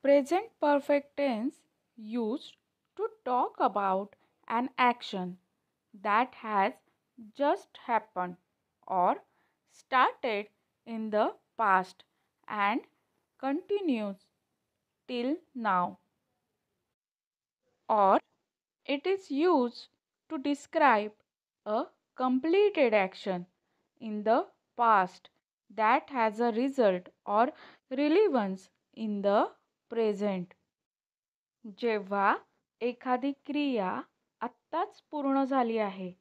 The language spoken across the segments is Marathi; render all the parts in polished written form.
Present perfect tense used to talk about an action that has just happened or started in the past and continues till now. Or it is used to describe a completed action in the past that has a result or relevance in the present. जेव्हा एखादी क्रिया आत्ताच पूर्ण झाली आहे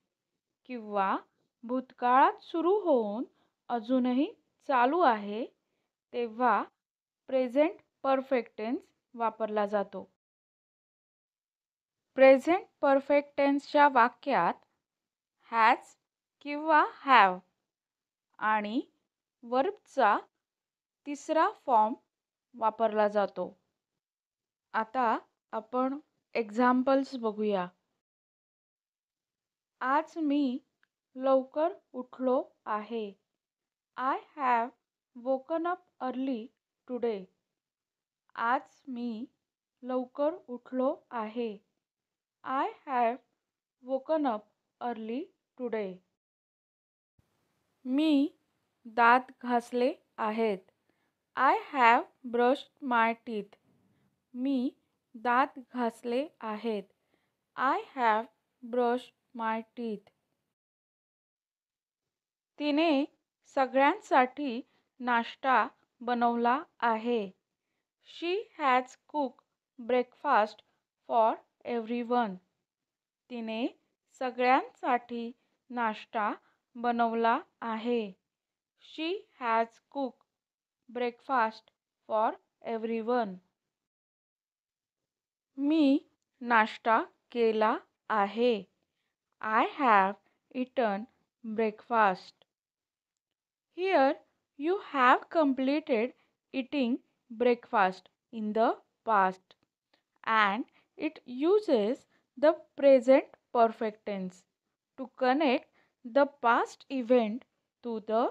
किंवा भूतकाळात सुरू होऊन अजूनही चालू आहे तेव्हा प्रेझेंट परफेक्ट टेन्स वापरला जातो. प्रेझेंट परफेक्ट टेन्सच्या वाक्यात हॅज किंवा हॅव आणि वर्बचा तिसरा फॉर्म वापरला जातो. आता आपण एक्झाम्पल्स बघूया. आज मी लवकर उठलो आहे. I have woken up early today. आज मी लवकर उठलो आहे. I have woken up early today. मी दात घासले आहेत. I have brushed my teeth. मी दात घासले आहेत. I have brushed my teeth. तिने सगळ्यांसाठी नाश्ता बनवला आहे. She has cook breakfast for everyone. तिने सगळ्यांसाठी नाश्ता बनवला आहे. She has cook breakfast for everyone. मी नाश्ता केला आहे. I have eaten breakfast. Here you have completed eating breakfast in the past and it uses the present perfect tense to connect the past event to the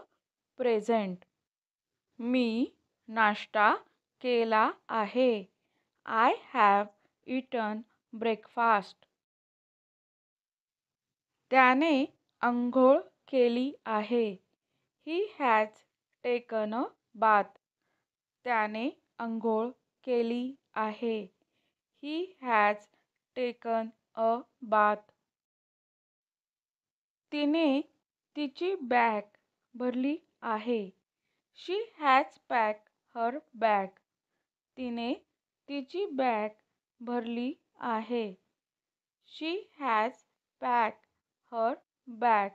present. मी नाश्ता केला आहे. I have eaten breakfast. त्याने अंघोळ केली आहे. He has taken a bath. त्याने अंघोळ केली आहे. He has taken a bath. तिने तिची बॅग भरली आहे. She has packed her bag. तिने तिची बॅग भरली आहे. She has packed her bag.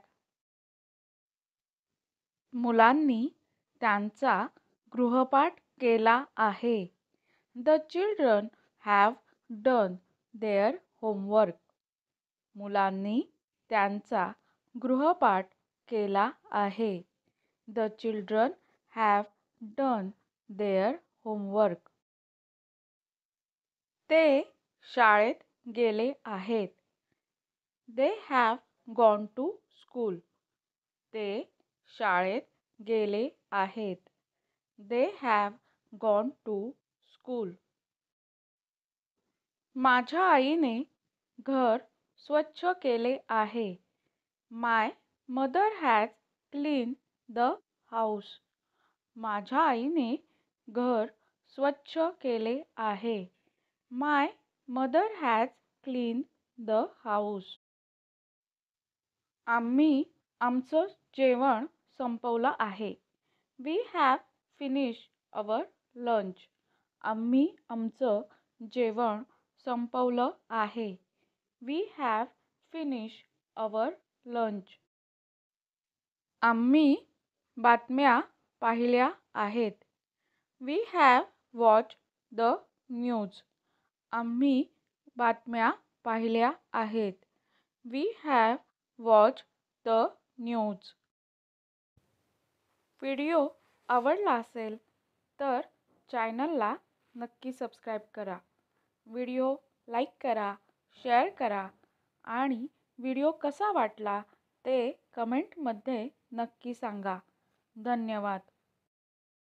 मुलांनी त्यांचा गृहपाठ केला आहे. The children have done their homework. मुलांनी त्यांचा गृहपाठ केला आहे. The children have done their homework. ते शाळेत गेले आहेत. They have gone to school. ते शाळेत गेले आहेत. They have gone to school. माझ्या आईने घर स्वच्छ केले आहे. My mother has cleaned the house. माझ्या आईने घर स्वच्छ केले आहे. My mother has cleaned the house. आम्ही आमचं जेवण संपवलं आहे. We have finished our lunch. आम्ही आमचं जेवण संपवलं आहे. We have finished our lunch. आम्ही बातम्या पाहिल्या आहेत. We have watched the news. आम्ही बातम्या पाहिल्या आहेत. We have watched the news. Video आवडला असेल तर चॅनलला नक्की सबस्क्राईब करा. व्हिडिओ लाईक करा, शेअर करा आणि व्हिडिओ कसा वाटला ते कमेंटमध्ये नक्की सांगा. धन्यवाद.